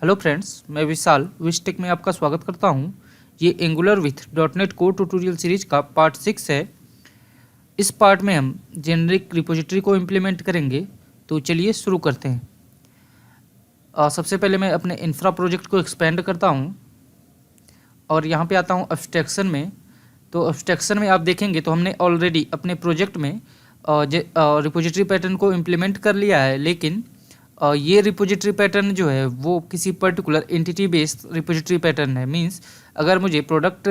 Hello friends, मैं विशाल विस्टेक में आपका स्वागत करता हूं। ये angular width dot net core tutorial series का पार्ट 6 है। इस पार्ट में हम जेनरिक रिपोजिटरी को इम्प्लीमेंट करेंगे। तो चलिए शुरू करते हैं। सबसे पहले मैं अपने इंफ्रा प्रोजेक्ट को एक्सपेंड करता हूं और यहाँ पे आता हूं एब्स्ट्रैक्शन में। तो एब्स्ट्रैक्शन में आप देखेंगे तो हमने ऑलरेडी अपने प्रोजेक्ट में रिपोजिटरी पैटर्न को इम्प्लीमेंट कर लिया है, लेकिन ये रिपोजिटरी पैटर्न जो है वो किसी particular entity based repository pattern है। मींस अगर मुझे प्रोडक्ट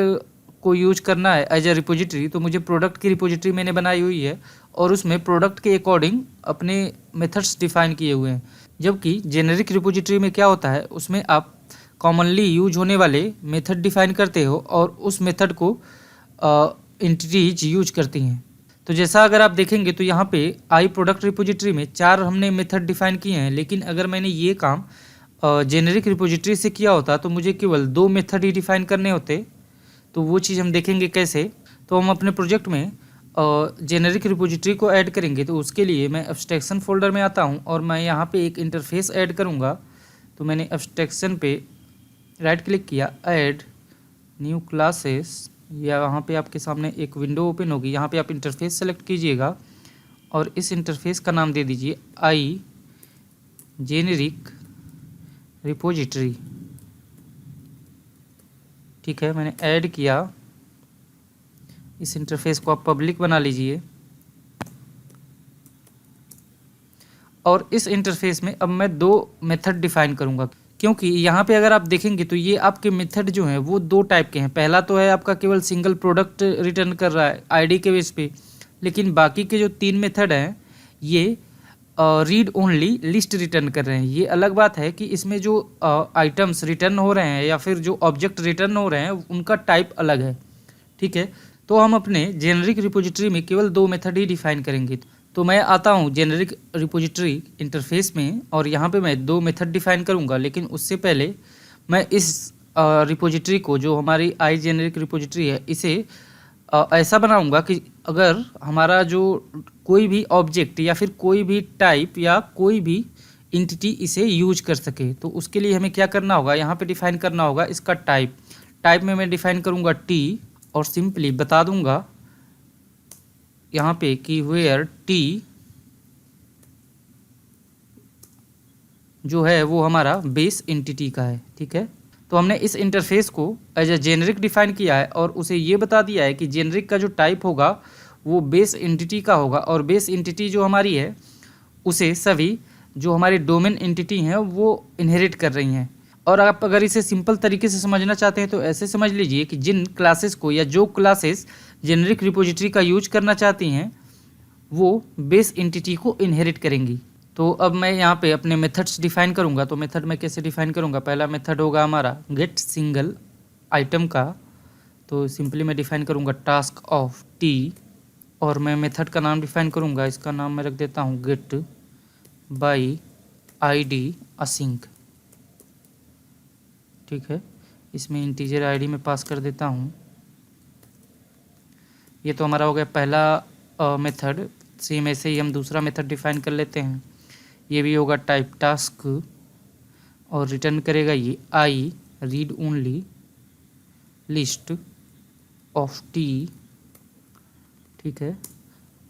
को यूज करना है एज ए रिपोजिटरी, तो मुझे प्रोडक्ट की रिपोजिटरी मैंने बनाई हुई है और उसमें प्रोडक्ट के अकॉर्डिंग अपने मेथड्स डिफाइन किए हुए हैं। जबकि जेनेरिक रिपोजिटरी में क्या होता है, उसमें आप कॉमनली यूज होने वाले मेथड डिफाइन करते हो और उस मेथड को एंटिटीज यूज करती हैं। तो जैसा अगर आप देखेंगे तो यहाँ पे आई प्रोडक्ट रिपोजिटरी में 4 हमने मेथड डिफाइन किए हैं, लेकिन अगर मैंने ये काम जेनेरिक रिपोजिटरी से किया होता तो मुझे केवल 2 मेथड ही डिफाइन करने होते। तो वो चीज़ हम देखेंगे कैसे। तो हम अपने प्रोजेक्ट में जेनेरिक रिपोजिटरी को ऐड करेंगे। तो उसके लिए मैं एब्स्ट्रैक्शन फोल्डर में आता हूँ और मैं यहाँ पे एक इंटरफेस ऐड करूँगा। तो मैंने एब्स्ट्रैक्शन पे राइट क्लिक किया, ऐड न्यू क्लासेस, या वहाँ पे आपके सामने एक विंडो ओपन होगी। यहाँ पे आप इंटरफेस सेलेक्ट कीजिएगा और इस इंटरफेस का नाम दे दीजिए आई जेनेरिक रिपोजिटरी। ठीक है, मैंने ऐड किया। इस इंटरफेस को आप पब्लिक बना लीजिए और इस इंटरफेस में अब मैं 2 मेथड डिफाइन करूँगा, क्योंकि यहाँ पे अगर आप देखेंगे तो ये आपके मेथड जो हैं वो 2 टाइप के हैं। पहला तो है आपका केवल सिंगल प्रोडक्ट रिटर्न कर रहा है आईडी के बेस पे, लेकिन बाकी के जो 3 मेथड हैं ये रीड ओनली लिस्ट रिटर्न कर रहे हैं। ये अलग बात है कि इसमें जो आइटम्स रिटर्न हो रहे हैं या फिर जो ऑब्जेक्ट रिटर्न हो रहे हैं उनका टाइप अलग है। ठीक है, तो हम अपने जेनेरिक रिपोजिटरी में केवल 2 मेथड ही डिफाइन करेंगे। तो मैं आता हूँ जेनेरिक रिपोजिटरी इंटरफेस में और यहाँ पे मैं 2 मेथड डिफाइन करूँगा, लेकिन उससे पहले मैं इस रिपोजिटरी को, जो हमारी आई जेनेरिक रिपोजिटरी है, इसे ऐसा बनाऊँगा कि अगर हमारा जो कोई भी ऑब्जेक्ट या फिर कोई भी टाइप या कोई भी इंटिटी इसे यूज कर सके। तो उसके लिए हमें क्या करना होगा, यहाँ पे डिफाइन करना होगा इसका टाइप। टाइप में मैं डिफाइन करूँगा टी और सिंपली बता दूंगा यहाँ पे कि वेयर टी जो है वो हमारा बेस एंटिटी का है। ठीक है, तो हमने इस इंटरफेस को एज ए जेनेरिक डिफाइन किया है और उसे ये बता दिया है कि जेनेरिक का जो टाइप होगा वो बेस एंटिटी का होगा और बेस एंटिटी जो हमारी है उसे सभी जो हमारे डोमेन एंटिटी हैं वो इनहेरिट कर रही हैं। और आप अगर इसे सिंपल तरीके से समझना चाहते हैं तो ऐसे समझ लीजिए कि जिन क्लासेस को या जो क्लासेस जेनेरिक रिपोजिटरी का यूज करना चाहती हैं वो बेस एंटिटी को इनहेरिट करेंगी। तो अब मैं यहाँ पे अपने मेथड्स डिफाइन करूँगा। तो मेथड मैं कैसे डिफाइन करूँगा, पहला मेथड होगा हमारा गेट सिंगल आइटम का। तो सिंपली मैं डिफाइन करूँगा टास्क ऑफ टी और मैं मेथड का नाम डिफाइन करूँगा, इसका नाम मैं रख देता हूँ गेट बाई आईडी असिंक। ठीक है, इसमें इंटीजर आईडी में पास कर देता हूँ। ये तो हमारा हो गया पहला मेथड। सेम ऐसे ही हम दूसरा मेथड डिफाइन कर लेते हैं। ये भी होगा टाइप टास्क और रिटर्न करेगा ये I read only list of T. ठीक है,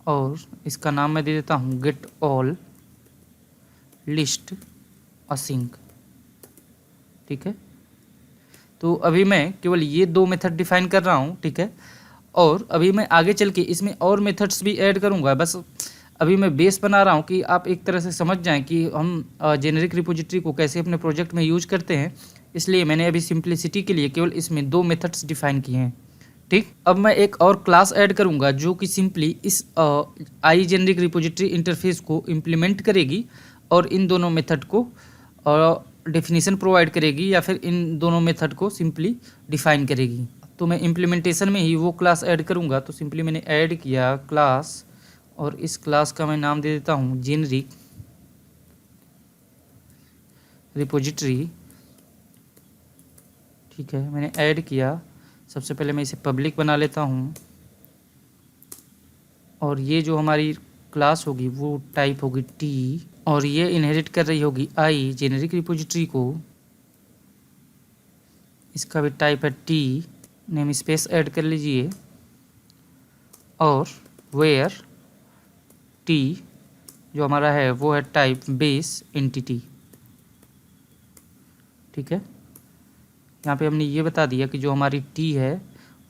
और इसका नाम मैं दे देता हूँ गेट ऑल लिस्ट असिंक। ठीक है, तो अभी मैं केवल ये 2 मेथड डिफाइन कर रहा हूँ। ठीक है, और अभी मैं आगे चल के इसमें और मेथड्स भी ऐड करूँगा। बस अभी मैं बेस बना रहा हूँ कि आप एक तरह से समझ जाएं कि हम जेनेरिक रिपोजिटरी को कैसे अपने प्रोजेक्ट में यूज करते हैं। इसलिए मैंने अभी सिंप्लिसिटी के लिए केवल इसमें 2 मेथड्स डिफाइन किए हैं। ठीक, अब मैं एक और क्लास ऐड करूँगा जो कि सिंपली इस आई जेनेरिक रिपोजिटरी इंटरफेस को इम्प्लीमेंट करेगी और इन दोनों मेथड को डेफिनेशन प्रोवाइड करेगी या फिर इन दोनों मेथड को सिंपली डिफाइन करेगी। तो मैं इम्प्लीमेंटेशन में ही वो क्लास ऐड करूँगा। तो सिंपली मैंने ऐड किया क्लास और इस क्लास का मैं नाम दे देता हूँ जेनेरिक रिपोजिटरी। ठीक है, मैंने ऐड किया। सबसे पहले मैं इसे पब्लिक बना लेता हूँ और ये जो हमारी क्लास होगी वो टाइप होगी टी और ये इनहेरिट कर रही होगी आई जेनेरिक रिपोजिटरी को इसका भी टाइप है टी, नेम स्पेस ऐड कर लीजिए, और वेयर टी जो हमारा है वो है टाइप बेस एंटिटी। ठीक है, यहाँ पे हमने ये बता दिया कि जो हमारी टी है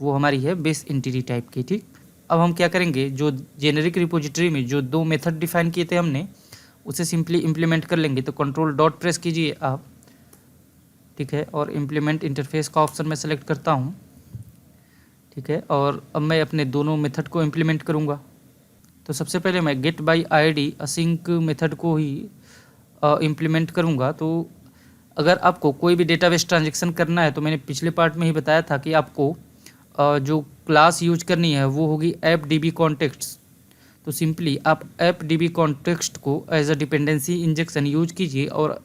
वो हमारी है बेस एंटिटी टाइप की। ठीक, अब हम क्या करेंगे, जो जेनेरिक रिपोजिटरी में जो दो मेथड डिफाइन किए थे हमने, उसे सिंपली इम्प्लीमेंट कर लेंगे। तो कंट्रोल डॉट प्रेस कीजिए आप, ठीक है, और इम्प्लीमेंट इंटरफेस का ऑप्शन मैं सेलेक्ट करता हूँ। ठीक है, और अब मैं अपने दोनों मेथड को इम्प्लीमेंट करूँगा। तो सबसे पहले मैं get by ID async method को ही इम्प्लीमेंट करूँगा। तो अगर आपको कोई भी डेटाबेस ट्रांजेक्शन करना है, तो मैंने पिछले पार्ट में ही बताया था कि आपको जो क्लास यूज करनी है वो होगी ऐप डी बी कॉन्टेक्ट्स। तो सिंपली आप ऐप डी बी कॉन्टेक्स्ट को as a dependency injection use कीजिए, और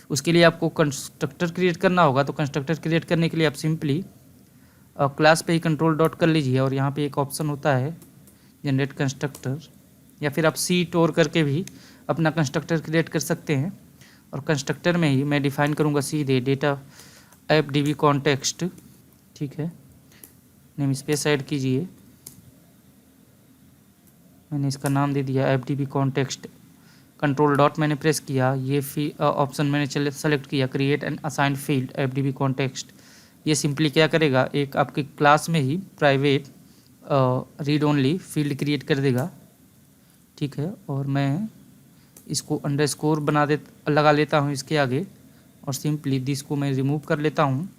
उसके लिए आपको कंस्ट्रक्टर क्रिएट करना होगा। तो कंस्ट्रक्टर क्रिएट करने के लिए आप सिंपली क्लास पे ही कंट्रोल डॉट कर लीजिए, और यहाँ पे एक ऑप्शन होता है जनरेट कंस्ट्रक्टर, या फिर आप सी टोर करके भी अपना कंस्ट्रक्टर क्रिएट कर सकते हैं। और कंस्ट्रक्टर में ही मैं डिफाइन करूँगा सीधे data app D B context. ठीक है, नेम स्पेस ऐड कीजिए, मैंने इसका नाम दे दिया app D B context. Control dot मैंने प्रेस किया, ये ऑप्शन मैंने सेलेक्ट किया create and assign field app D B context. ये सिंपली क्या करेगा, एक आपके क्लास में ही private read only field create कर देगा। ठीक है, और मैं इसको अंडरस्कोर लगा लेता हूँ इसके आगे, और सिंपली दिस को मैं रिमूव कर लेता हूँ।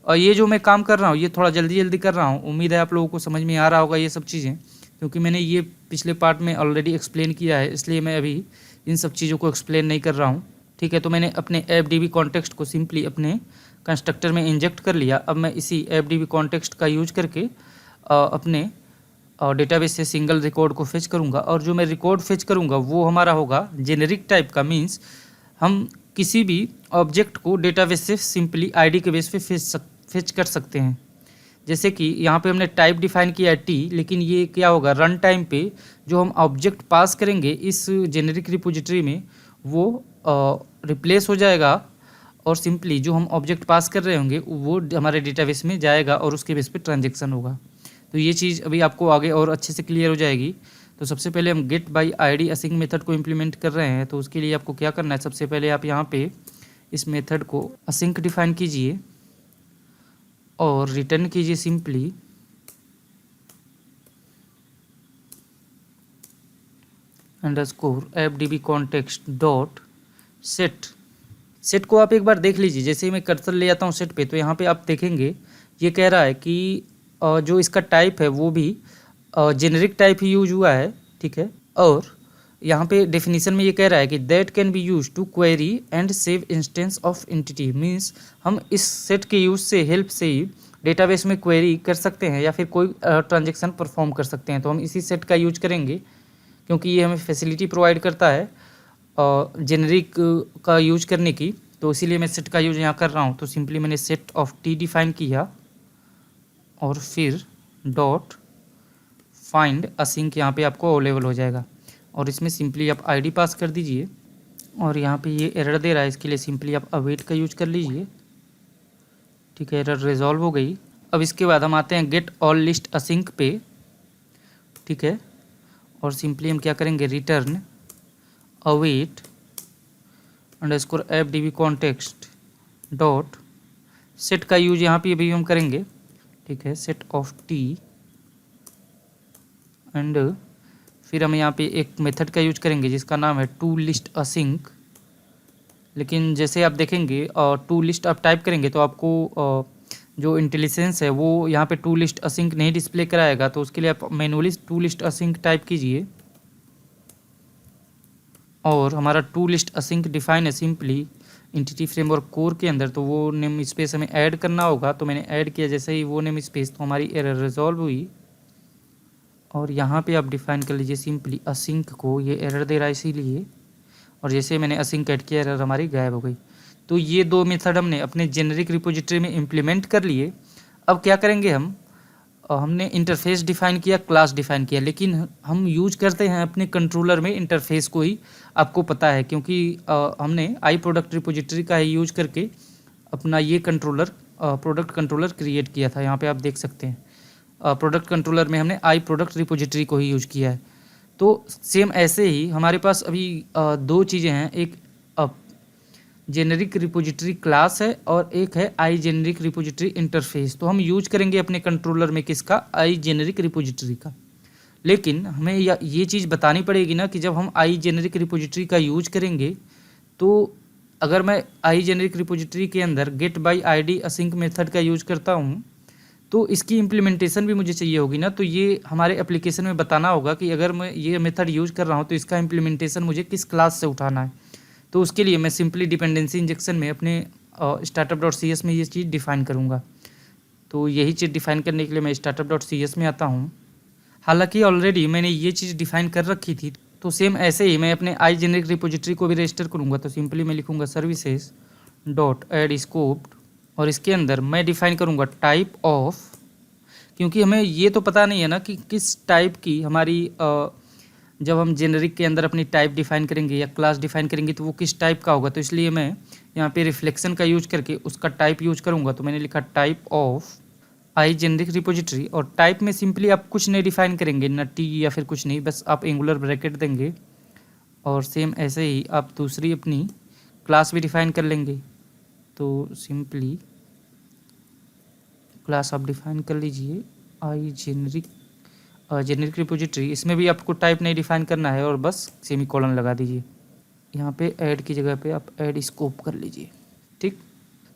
और ये जो मैं काम कर रहा हूँ ये थोड़ा जल्दी जल्दी कर रहा हूँ, उम्मीद है आप लोगों को समझ में आ रहा होगा ये सब चीज़ें, क्योंकि मैंने ये पिछले पार्ट में ऑलरेडी एक्सप्लेन किया है, इसलिए मैं अभी इन सब चीज़ों को एक्सप्लेन नहीं कर रहा हूँ। ठीक है, तो मैंने अपने ऐप डी बी कॉन्टेक्स्ट को सिंपली अपने कंस्ट्रक्टर में इंजेक्ट कर लिया। अब मैं इसी ऐप डी बी कॉन्टेक्स्ट का यूज करके अपने डेटाबेस से सिंगल रिकॉर्ड को फेच करूँगा, और जो मैं रिकॉर्ड फेच करूँगा वो हमारा होगा जेनेरिक टाइप का। मीन्स हम किसी भी ऑब्जेक्ट को डेटाबेस से सिंपली आईडी के बेस पे फेच कर सकते हैं। जैसे कि यहाँ पे हमने टाइप डिफाइन किया है टी, लेकिन ये क्या होगा, रन टाइम पे जो हम ऑब्जेक्ट पास करेंगे इस जेनेरिक रिपोजिटरी में वो रिप्लेस हो जाएगा, और सिंपली जो हम ऑब्जेक्ट पास कर रहे होंगे वो हमारे डेटाबेस में जाएगा और उसके बेस पे ट्रांजेक्शन होगा। तो ये चीज़ अभी आपको आगे और अच्छे से क्लियर हो जाएगी। तो सबसे पहले हम get by ID async method को इम्प्लीमेंट कर रहे हैं। तो उसके लिए आपको क्या करना है, सबसे पहले आप यहाँ पे इस मेथड को असिंक डिफाइन कीजिए और रिटर्न कीजिए simply underscore app D B context dot set. Set को आप एक बार देख लीजिए, जैसे ही मैं कर्सर ले जाता हूँ सेट पे, तो यहाँ पे आप देखेंगे ये कह रहा है कि जो इसका टाइप है वो भी जेनेरिक टाइप ही यूज हुआ है। ठीक है, और यहाँ पे डेफिनेशन में ये कह रहा है कि that can be use to query and save instance of entity. Means हम इस सेट के यूज से हेल्प से ही डेटाबेस में क्वेरी कर सकते हैं या फिर कोई ट्रांजेक्शन परफॉर्म कर सकते हैं। तो हम इसी सेट का यूज करेंगे, क्योंकि ये हमें फैसिलिटी प्रोवाइड करता है जेनेरिक का यूज करने की। तो इसीलिए मैं सेट का यूज यहाँ कर रहा हूँ। तो सिंपली मैंने सेट ऑफ टी डिफाइन किया, और फिर डॉट फाइंड असिंक यहाँ पे आपको अवेलेबल हो जाएगा, और इसमें सिंपली आप आईडी पास कर दीजिए। और यहाँ पे ये एरर दे रहा है, इसके लिए सिंपली आप अवेट का यूज कर लीजिए। ठीक है, एरर रिजॉल्व हो गई। अब इसके बाद हम आते हैं गेट ऑल लिस्ट असिंक पे। ठीक है, और सिंपली हम क्या करेंगे, return await underscore app D B context dot set का यूज यहाँ पे भी हम करेंगे। ठीक है, सेट ऑफ टी, एंड फिर हम यहाँ पे एक मेथड का यूज करेंगे जिसका नाम है टू लिस्ट असिंक। लेकिन जैसे आप देखेंगे टू लिस्ट आप टाइप करेंगे तो आपको जो इंटेलिजेंस है वो यहाँ पे टू लिस्ट असिंक नहीं डिस्प्ले कराएगा। तो उसके लिए आप manually to list async type कीजिए, और हमारा टू लिस्ट असिंक डिफाइन है सिंपली एंटिटी फ्रेमवर्क कोर के अंदर। तो वो नेम स्पेस हमें ऐड करना होगा। तो मैंने ऐड किया, जैसे ही वो नेम स्पेस, तो हमारी एरर रिजॉल्व हुई। और यहाँ पे आप डिफाइन कर लीजिए सिंपली असिंक को, ये एरर दे रहा है इसीलिए, और जैसे मैंने असिंक ऐड किया एरर हमारी गायब हो गई। तो ये दो मेथड हमने अपने जेनेरिक रिपोजिटरी में इम्प्लीमेंट कर लिए। अब क्या करेंगे हमने इंटरफेस डिफाइन किया, क्लास डिफाइन किया, लेकिन हम यूज करते हैं अपने कंट्रोलर में इंटरफेस को ही, आपको पता है, क्योंकि हमने आई प्रोडक्ट रिपोजिटरी का ही यूज करके अपना ये कंट्रोलर प्रोडक्ट कंट्रोलर क्रिएट किया था। यहाँ पे आप देख सकते हैं प्रोडक्ट कंट्रोलर में हमने आई प्रोडक्ट रिपोजिटरी को ही यूज किया है। तो सेम ऐसे ही हमारे पास अभी दो चीज़ें हैं, एक जेनेरिक रिपोजिटरी क्लास है और एक है आई जेनेरिक रिपोजिटरी इंटरफेस। तो हम यूज करेंगे अपने कंट्रोलर में किसका, आई जेनेरिक रिपोजिटरी का। लेकिन हमें ये चीज़ बतानी पड़ेगी ना कि जब हम आई जेनेरिक रिपोजिटरी का यूज करेंगे तो अगर मैं आई जेनेरिक रिपोजिटरी के अंदर get by ID async method का यूज करता हूँ तो इसकी इम्प्लीमेंटेशन भी मुझे चाहिए होगी ना। तो ये हमारे एप्लीकेशन में बताना होगा कि अगर मैं ये मेथड यूज कर रहा हूँ तो इसका इम्प्लीमेंटेशन मुझे किस क्लास से उठाना है। तो उसके लिए मैं सिंपली डिपेंडेंसी इंजेक्शन में अपने startup.cs में ये चीज़ डिफ़ाइन करूँगा। तो यही चीज़ डिफ़ाइन करने के लिए मैं startup.cs में आता हूँ। हालांकि ऑलरेडी मैंने ये चीज़ डिफ़ाइन कर रखी थी, तो सेम ऐसे ही मैं अपने आई जेनेरिक रिपोजिटरी को भी रजिस्टर करूँगा। तो सिंपली मैं लिखूँगा सर्विसेज डॉट एड स्कोप और इसके अंदर मैं डिफ़ाइन करूँगा टाइप ऑफ, क्योंकि हमें ये तो पता नहीं है ना कि किस टाइप की हमारी जब हम जेनेरिक के अंदर अपनी टाइप डिफ़ाइन करेंगे या क्लास डिफ़ाइन करेंगे तो वो किस टाइप का होगा। तो इसलिए मैं यहाँ पे रिफ्लेक्शन का यूज करके उसका टाइप यूज करूँगा। तो मैंने लिखा type of I generic repository और टाइप में सिंपली आप कुछ नहीं डिफ़ाइन करेंगे, ना टी या फिर कुछ नहीं, बस आप एंगुलर ब्रैकेट देंगे और सेम ऐसे ही आप दूसरी अपनी क्लास भी डिफ़ाइन कर लेंगे। तो सिंपली क्लास आप डिफ़ाइन कर लीजिए आई जेनेरिक रिपोजिटरी। इसमें भी आपको टाइप नहीं डिफ़ाइन करना है और बस सेमीकोलन लगा दीजिए। यहाँ पे ऐड की जगह पे आप ऐड स्कोप कर लीजिए। ठीक,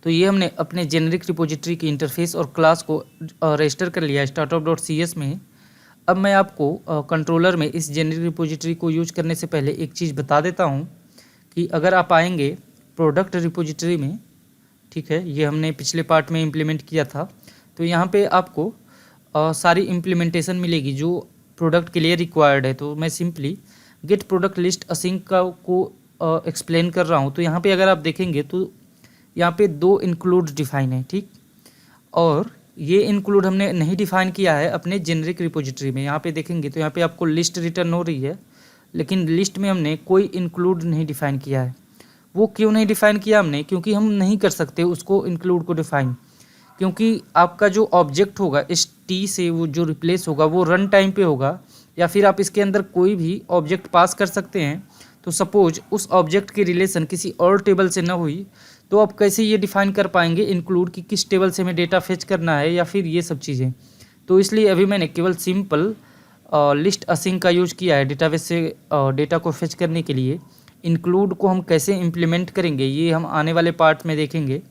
तो ये हमने अपने जेनेरिक रिपोजिटरी की इंटरफेस और क्लास को रजिस्टर कर लिया startup.cs में। अब मैं आपको कंट्रोलर में इस जेनेरिक रिपोजिटरी को यूज करने से पहले एक चीज़ बता देता हूँ कि अगर आप आएंगे प्रोडक्ट रिपोजिटरी में, ठीक है, ये हमने पिछले पार्ट में इम्प्लीमेंट किया था, तो यहाँ पे आपको सारी इम्प्लीमेंटेशन मिलेगी जो प्रोडक्ट के लिए रिक्वायर्ड है। तो मैं simply get product list async का को एक्सप्लेन कर रहा हूँ। तो यहाँ पे अगर आप देखेंगे तो यहाँ पे दो इंक्लूड डिफाइन है, ठीक, और ये इंक्लूड हमने नहीं डिफाइन किया है अपने जेनेरिक रिपोजिटरी में। यहाँ पे देखेंगे तो यहाँ पे आपको लिस्ट रिटर्न हो रही है, लेकिन लिस्ट में हमने कोई इंक्लूड नहीं डिफाइन किया है। वो क्यों नहीं डिफाइन किया हमने, क्योंकि हम नहीं कर सकते उसको इंक्लूड को डिफाइन, क्योंकि आपका जो ऑब्जेक्ट होगा इस टी से वो जो रिप्लेस होगा वो रन टाइम पे होगा, या फिर आप इसके अंदर कोई भी ऑब्जेक्ट पास कर सकते हैं। तो सपोज उस ऑब्जेक्ट की रिलेशन किसी और टेबल से ना हुई तो आप कैसे ये डिफाइन कर पाएंगे इंक्लूड कि किस टेबल से हमें डेटा फेच करना है या फिर ये सब चीज़ें। तो इसलिए अभी मैंने केवल सिंपल लिस्ट असिंक का यूज किया है डेटाबेस से डेटा को फेच करने के लिए। इंक्लूड को हम कैसे इम्प्लीमेंट करेंगे ये हम आने वाले पार्ट में देखेंगे।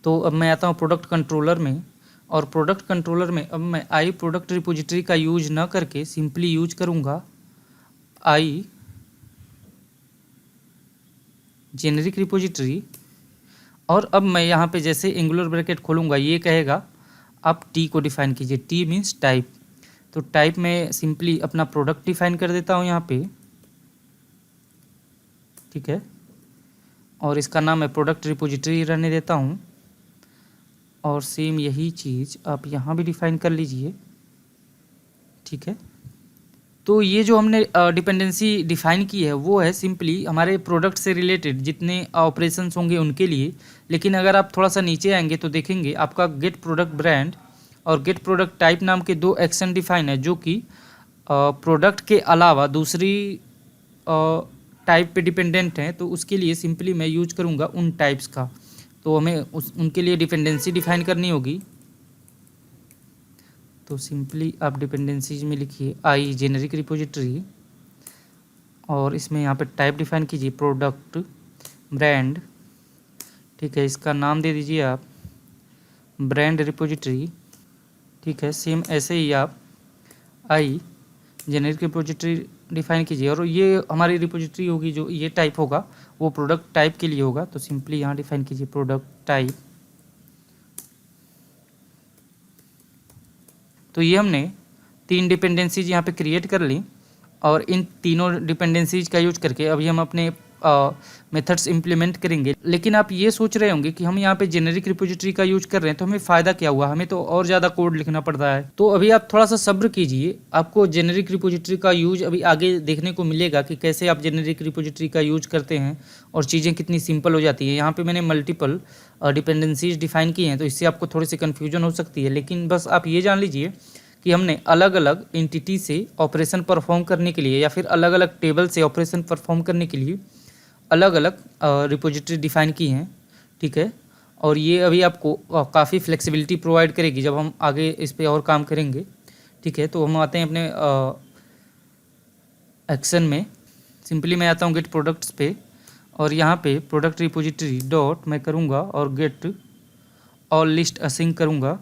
तो अब मैं आता हूँ प्रोडक्ट कंट्रोलर में, और प्रोडक्ट कंट्रोलर में अब मैं आई प्रोडक्ट रिपोजिटरी का यूज ना करके सिंपली यूज करूँगा आई जेनेरिक रिपोजिटरी। और अब मैं यहाँ पे जैसे एंगुलर ब्रैकेट खोलूँगा ये कहेगा आप टी को डिफ़ाइन कीजिए। T means type. तो टाइप में सिंपली अपना प्रोडक्ट डिफ़ाइन कर देता हूँ यहाँ पे, ठीक है, और इसका नाम है प्रोडक्ट रिपोजिटरी रहने देता हूँ। और सेम यही चीज़ आप यहाँ भी डिफ़ाइन कर लीजिए, ठीक है। तो ये जो हमने डिपेंडेंसी डिफ़ाइन की है वो है सिंपली हमारे प्रोडक्ट से रिलेटेड जितने ऑपरेशंस होंगे उनके लिए। लेकिन अगर आप थोड़ा सा नीचे आएंगे तो देखेंगे आपका गेट प्रोडक्ट ब्रांड और गेट प्रोडक्ट टाइप नाम के दो एक्शन डिफ़ाइन है जो कि प्रोडक्ट के अलावा दूसरी टाइप पे डिपेंडेंट हैं। तो उसके लिए सिंपली मैं यूज करूँगा उन टाइप्स का। तो हमें उनके लिए डिपेंडेंसी डिफ़ाइन करनी होगी। तो सिंपली आप डिपेंडेंसीज में लिखिए आई जेनेरिक रिपोजिटरी और इसमें यहाँ पे टाइप डिफ़ाइन कीजिए प्रोडक्ट ब्रांड, ठीक है, इसका नाम दे दीजिए आप ब्रांड रिपोजिटरी, ठीक है। सेम ऐसे ही आप आई जेनेरिक रिपोजिटरी डिफ़ाइन कीजिए और ये हमारी रिपोजिटरी होगी जो ये टाइप होगा वो प्रोडक्ट टाइप के लिए होगा। तो सिंपली यहाँ डिफ़ाइन कीजिए प्रोडक्ट टाइप। तो ये हमने तीन डिपेंडेंसीज यहाँ पे क्रिएट कर ली और इन तीनों डिपेंडेंसीज का यूज करके अभी हम अपने मेथड्स इम्प्लीमेंट करेंगे। लेकिन आप ये सोच रहे होंगे कि हम यहाँ पे जेनेरिक रिपोजिटरी का यूज कर रहे हैं तो हमें फ़ायदा क्या हुआ, हमें तो और ज़्यादा कोड लिखना पड़ रहा है। तो अभी आप थोड़ा सा सब्र कीजिए, आपको जेनेरिक रिपोजिटरी का यूज अभी आगे देखने को मिलेगा कि कैसे आप जेनेरिक रिपोजिटरी का यूज करते हैं और चीज़ें कितनी सिंपल हो जाती है। यहाँ पर मैंने मल्टीपल डिपेंडेंसीज डिफाइन की हैं, तो इससे आपको थोड़ी सी कन्फ्यूजन हो सकती है। लेकिन बस आप ये जान लीजिए कि हमने अलग अलग एंटिटी से ऑपरेशन परफॉर्म करने के लिए या फिर अलग अलग टेबल से ऑपरेशन परफॉर्म करने के लिए अलग अलग रिपोजिटरी डिफ़ाइन की हैं, ठीक है। और ये अभी आपको काफ़ी फ्लेक्सिबिलिटी प्रोवाइड करेगी जब हम आगे इस पे और काम करेंगे, ठीक है। तो हम आते हैं अपने एक्शन में। सिंपली मैं आता हूँ गेट प्रोडक्ट्स पे और यहाँ पे प्रोडक्ट रिपोजिटरी डॉट मैं करूँगा और गेट ऑल लिस्ट असिंग करूँगा,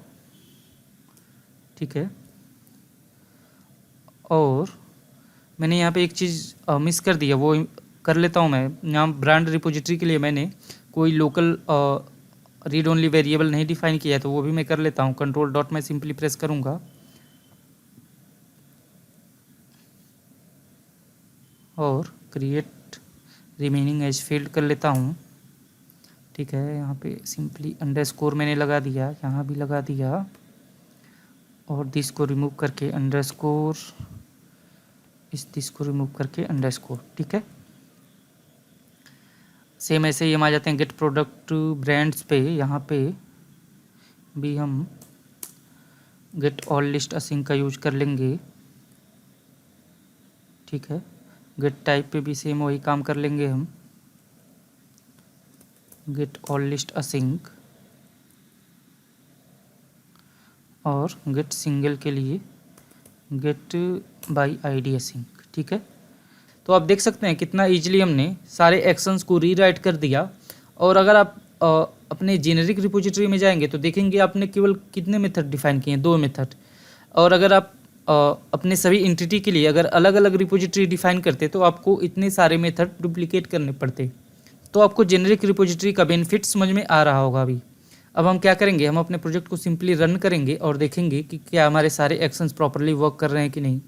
ठीक है। और मैंने यहाँ पे एक चीज़ मिस कर दिया, वो कर लेता हूँ मैं। यहाँ ब्रांड रिपोजिटरी के लिए मैंने कोई लोकल रीड ओनली वेरिएबल नहीं डिफाइन किया है, तो वो भी मैं कर लेता हूँ। कंट्रोल डॉट मैं सिंपली प्रेस करूँगा और क्रिएट रिमेनिंग एज फील्ड कर लेता हूँ, ठीक है। यहाँ पे सिंपली अंडरस्कोर मैंने लगा दिया, यहाँ भी लगा दिया और दिस को रिमूव करके अंडरस्कोर, इस दिस को रिमूव करके अंडरस्कोर, ठीक है। सेम ऐसे ही हम आ जाते हैं गेट प्रोडक्ट ब्रांड्स पे। यहाँ पे भी हम गेट ऑल लिस्ट असिंग का यूज कर लेंगे, ठीक है। गेट टाइप पे भी सेम वही काम कर लेंगे हम, गेट ऑल लिस्ट असिंग। और गेट सिंगल के लिए गेट बाय आईडी असिंग, ठीक है। तो आप देख सकते हैं कितना इजीली हमने सारे एक्शंस को रीराइट कर दिया। और अगर आप अपने जेनेरिक रिपोजिटरी में जाएंगे तो देखेंगे आपने केवल कितने मेथड डिफाइन किए हैं, 2 मेथड। और अगर आप अपने सभी एंटिटी के लिए अगर अलग अलग रिपोजिटरी डिफाइन करते तो आपको इतने सारे मेथड डुप्लीकेट करने पड़ते। तो आपको जेनेरिक रिपोजिटरी का बेनिफिट समझ में आ रहा होगा अभी। अब हम क्या करेंगे, हम अपने प्रोजेक्ट को सिंपली रन करेंगे और देखेंगे कि क्या हमारे सारे एक्शंस प्रॉपरली वर्क कर रहे हैं कि नहीं।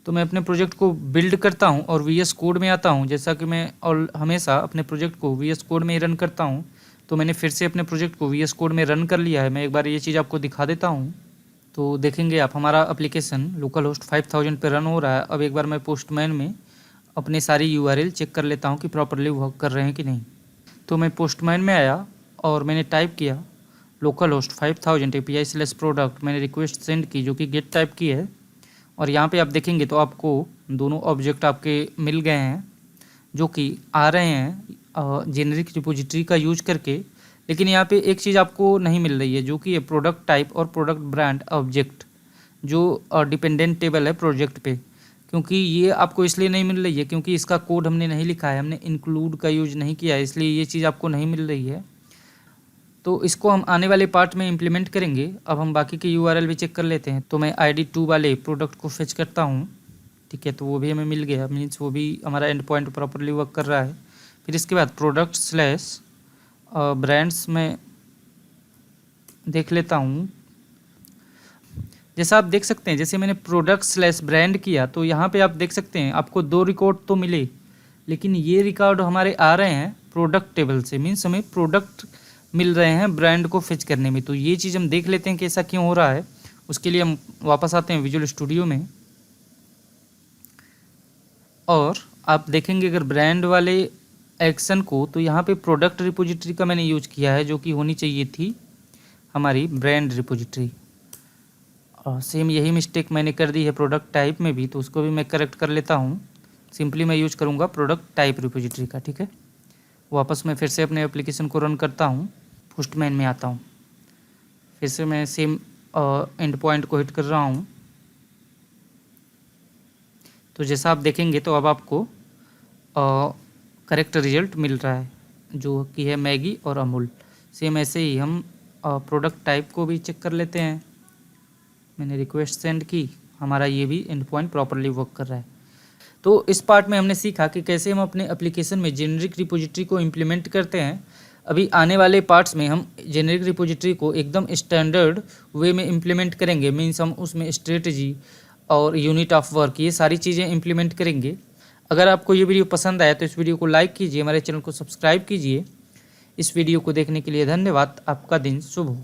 तो मैं अपने प्रोजेक्ट को बिल्ड करता हूं और VS कोड में आता हूं। जैसा कि मैं और हमेशा अपने प्रोजेक्ट को VS कोड में ही रन करता हूं, तो मैंने फिर से अपने प्रोजेक्ट को VS कोड में रन कर लिया है। मैं एक बार ये चीज़ आपको दिखा देता हूं। तो देखेंगे आप हमारा एप्लीकेशन लोकल होस्ट 5000 पे रन हो रहा है। अब एक बार मैं पोस्टमैन में अपने सारी URL चेक कर लेता हूँ कि प्रॉपरली वर्क कर रहे हैं कि नहीं। तो मैं पोस्टमैन में आया और मैंने टाइप किया लोकल होस्ट 5000 API/product। मैंने रिक्वेस्ट सेंड की जो कि गेट टाइप की है। और यहाँ पे आप देखेंगे तो आपको दोनों ऑब्जेक्ट आपके मिल गए हैं जो कि आ रहे हैं जेनेरिक रिपोजिटरी का यूज करके। लेकिन यहाँ पे एक चीज़ आपको नहीं मिल रही है जो कि है प्रोडक्ट टाइप और प्रोडक्ट ब्रांड ऑब्जेक्ट, जो डिपेंडेंट टेबल है प्रोजेक्ट पे। क्योंकि ये आपको इसलिए नहीं मिल रही है क्योंकि इसका कोड हमने नहीं लिखा है, हमने इंक्लूड का यूज नहीं किया है, इसलिए ये चीज़ आपको नहीं मिल रही है। तो इसको हम आने वाले पार्ट में इम्प्लीमेंट करेंगे। अब हम बाकी के URL भी चेक कर लेते हैं। तो मैं ID2 वाले प्रोडक्ट को फेच करता हूँ, ठीक है। तो वो भी हमें मिल गया, मीन्स वो भी हमारा एंड पॉइंट प्रॉपरली वर्क कर रहा है। फिर इसके बाद प्रोडक्ट/ ब्रांड्स में देख लेता हूँ। जैसा आप देख सकते हैं, जैसे मैंने प्रोडक्ट/ ब्रांड किया तो यहाँ पे आप देख सकते हैं आपको 2 रिकॉर्ड तो मिले, लेकिन ये रिकॉर्ड हमारे आ रहे हैं प्रोडक्ट टेबल से, मीन्स हमें प्रोडक्ट मिल रहे हैं ब्रांड को फेच करने में। तो ये चीज़ हम देख लेते हैं कि ऐसा क्यों हो रहा है। उसके लिए हम वापस आते हैं विजुअल स्टूडियो में और आप देखेंगे अगर ब्रांड वाले एक्शन को, तो यहाँ पे प्रोडक्ट रिपोजिटरी का मैंने यूज किया है जो कि होनी चाहिए थी हमारी ब्रांड रिपोजिटरी। और सेम यही मिस्टेक मैंने कर दी है प्रोडक्ट टाइप में भी, तो उसको भी मैं करेक्ट कर लेता हूँ। सिंपली मैं यूज करूँगा प्रोडक्ट टाइप रिपोजिटरी का, ठीक है। वापस मैं फिर से अपने एप्लीकेशन को रन करता हूँ, पोस्टमैन में आता हूँ, फिर से मैं सेम एंड पॉइंट को हिट कर रहा हूँ। तो जैसा आप देखेंगे तो अब आपको करेक्ट रिजल्ट मिल रहा है जो कि है मैगी और अमूल। सेम ऐसे ही हम प्रोडक्ट टाइप को भी चेक कर लेते हैं। मैंने रिक्वेस्ट सेंड की, हमारा ये भी एंड पॉइंट प्रॉपरली वर्क कर रहा है। तो इस पार्ट में हमने सीखा कि कैसे हम अपने एप्लीकेशन में जेनेरिक रिपोजिटरी को इम्प्लीमेंट करते हैं। अभी आने वाले पार्ट्स में हम जेनेरिक रिपोजिटरी को एकदम स्टैंडर्ड वे में इम्प्लीमेंट करेंगे, मीन्स हम उसमें स्ट्रेटजी और यूनिट ऑफ वर्क ये सारी चीज़ें इम्प्लीमेंट करेंगे। अगर आपको ये वीडियो पसंद आया तो इस वीडियो को लाइक कीजिए, हमारे चैनल को सब्सक्राइब कीजिए। इस वीडियो को देखने के लिए धन्यवाद। आपका दिन शुभ हो।